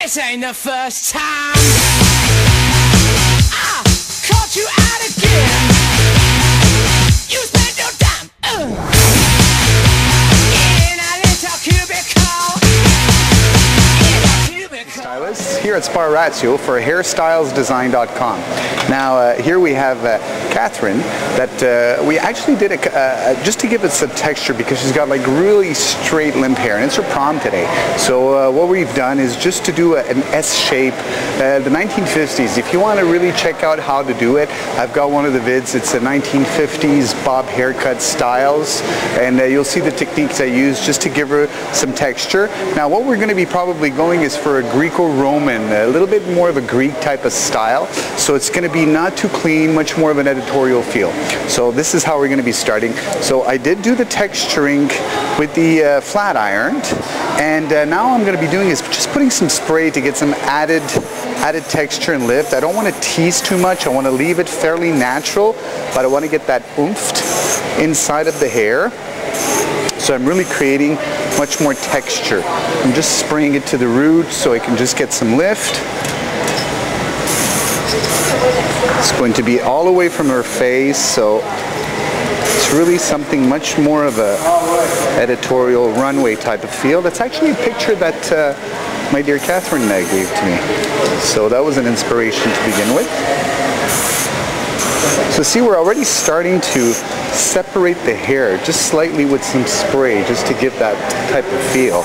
This ain't the first time I caught you out again. You spent your time in a little cubicle. Stylist here at Sparazio for hairstylesdesign.com. Now here we have Catherine that we actually did just to give it some texture because she's got like really straight limp hair and it's her prom today. So what we've done is just to do an S shape, the 1950s. If you want to really check out how to do it, I've got one of the vids. It's a 1950s bob haircut styles, and you'll see the techniques I use just to give her some texture. Now what we're going to be probably going is for a Greco-Roman, a little bit more of a Greek type of style. So it's going to be not too clean, much more of an editorial feel. So this is how we're going to be starting. So I did do the texturing with the flat iron, and now I'm going to be doing is just putting some spray to get some added texture and lift. I don't want to tease too much. I want to leave it fairly natural, but I want to get that oomphed inside of the hair. So I'm really creating much more texture. I'm just spraying it to the root so I can just get some lift. It's going to be all the way from her face, so it's really something much more of a editorial runway type of feel. That's actually a picture that my dear Catherine gave to me. So that was an inspiration to begin with. So see, we're already starting to separate the hair just slightly with some spray just to give that type of feel.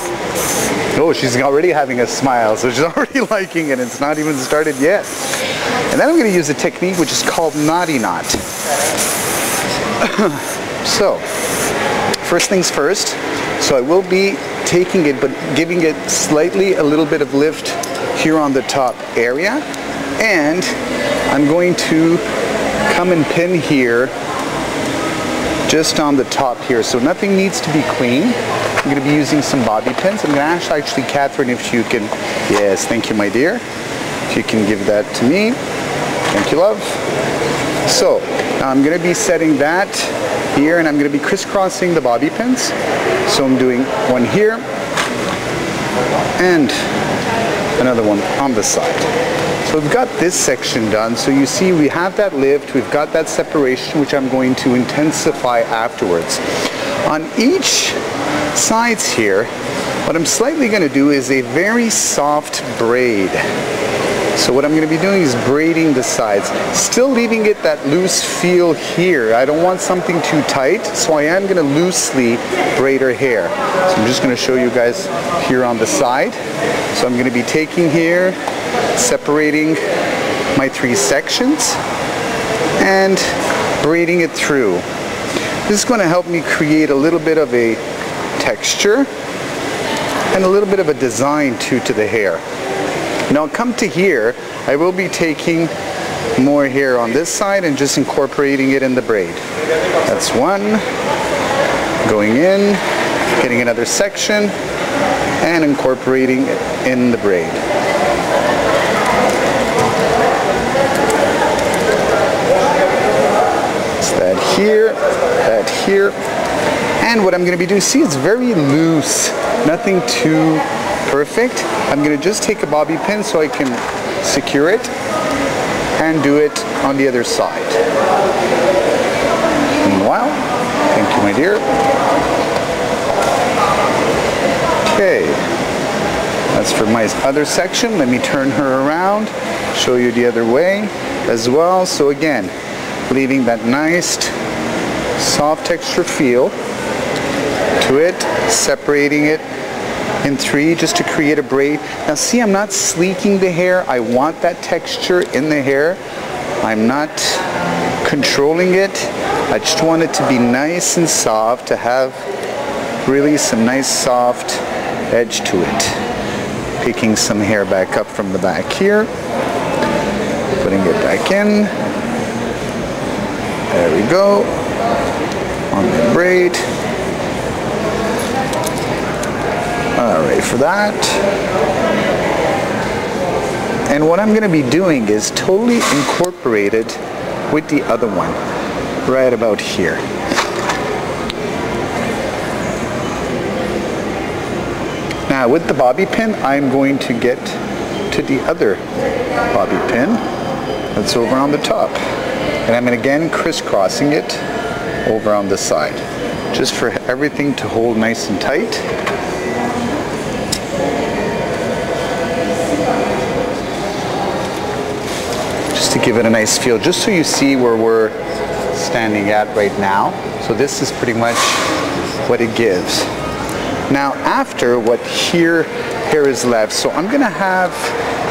Oh, she's already having a smile, so she's already liking it. It's not even started yet. And then I'm going to use a technique which is called knotty knot. So, first things first. So I will be taking it but giving it slightly a little bit of lift here on the top area. And I'm going to come and pin here just on the top here, so nothing needs to be clean. I'm going to be using some bobby pins. I'm going to ask actually Catherine if you can, yes, thank you my dear, if you can give that to me. Thank you, love. So now I'm going to be setting that here, and I'm going to be crisscrossing the bobby pins. So I'm doing one here and another one on the side. So we've got this section done. So you see we have that lift, we've got that separation, which I'm going to intensify afterwards. On each sides here, what I'm slightly going to do is a very soft braid. So what I'm going to be doing is braiding the sides, still leaving it that loose feel here. I don't want something too tight, so I am going to loosely braid her hair. So I'm just going to show you guys here on the side. So I'm going to be taking here, separating my three sections and braiding it through. This is going to help me create a little bit of a texture and a little bit of a design too to the hair. Now come to here, I will be taking more hair on this side and just incorporating it in the braid. That's one, going in, getting another section and incorporating it in the braid. That here, and what I'm going to be doing, see, it's very loose, nothing too perfect. I'm going to just take a bobby pin so I can secure it and do it on the other side. Meanwhile, thank you my dear. Okay, that's for my other section. Let me turn her around, show you the other way as well. So again, leaving that nice soft texture feel to it, separating it in three just to create a braid. Now see, I'm not sleeking the hair. I want that texture in the hair. I'm not controlling it. I just want it to be nice and soft, to have really some nice soft edge to it. Picking some hair back up from the back here, putting it back in. There we go, on the braid. Alright, for that. And what I'm going to be doing is totally incorporate it with the other one, right about here. Now with the bobby pin, I'm going to get to the other bobby pin that's over on the top. And I'm again crisscrossing it over on the side, just for everything to hold nice and tight. Just to give it a nice feel, just so you see where we're standing at right now. So this is pretty much what it gives. Now after what hair is left, so I'm gonna have,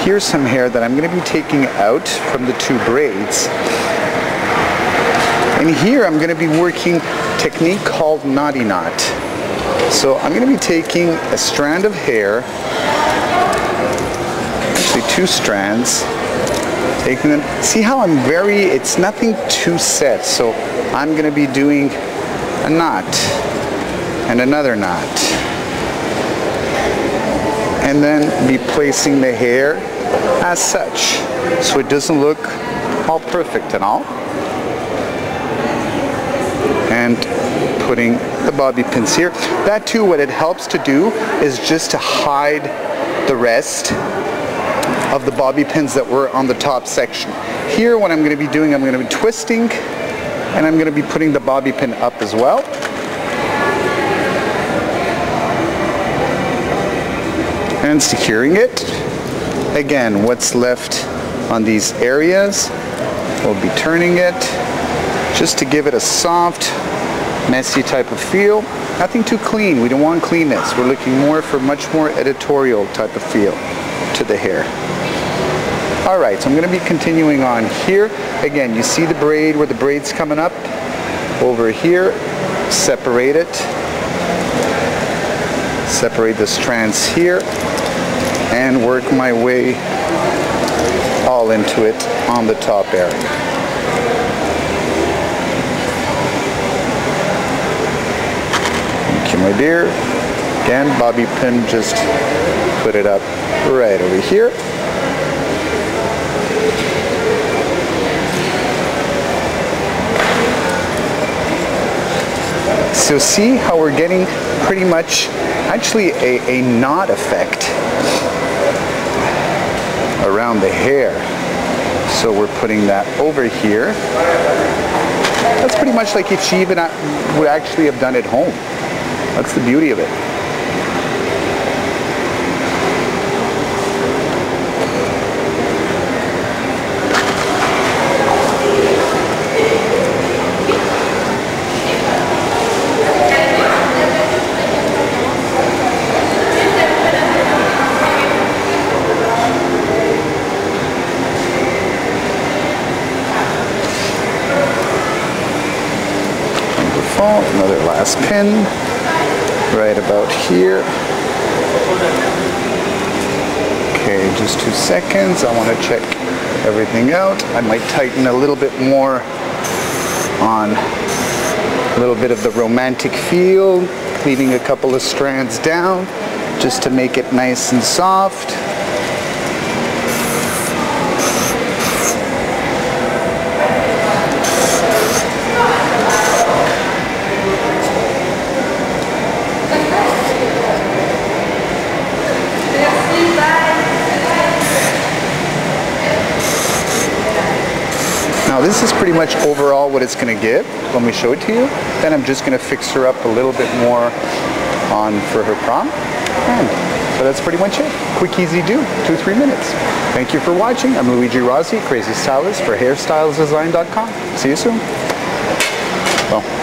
here's some hair that I'm gonna be taking out from the two braids. And here I'm gonna be working a technique called knotty knot. So I'm gonna be taking a strand of hair, actually two strands, taking them, see how I'm it's nothing too set, so I'm gonna be doing a knot and another knot, and then be placing the hair as such, so it doesn't look all perfect and all. And putting the bobby pins here. That too, what it helps to do is just to hide the rest of the bobby pins that were on the top section. Here what I'm going to be doing, I'm going to be twisting, and I'm going to be putting the bobby pin up as well. And securing it. Again, what's left on these areas, we'll be turning it just to give it a soft, messy type of feel. Nothing too clean. We don't want cleanness. We're looking more for much more editorial type of feel to the hair. Alright, so I'm going to be continuing on here. Again, you see the braid where the braid's coming up over here. Separate it. Separate the strands here and work my way all into it on the top area. Thank you, my dear. Again, bobby pin, just put it up right over here. So see how we're getting pretty much actually a knot effect around the hair. So we're putting that over here. That's pretty much like if she even would actually have done it home. That's the beauty of it. Another last pin right about here. Okay, just 2 seconds. I want to check everything out. I might tighten a little bit more on a little bit of the romantic feel, leaving a couple of strands down just to make it nice and soft. Now this is pretty much overall what it's going to give when we show it to you. Then I'm just going to fix her up a little bit more on for her prom. And so that's pretty much it. Quick, easy do. 2-3 minutes. Thank you for watching. I'm Luigi Rossi, Crazystylist for hairstylesdesign.com. See you soon. Well.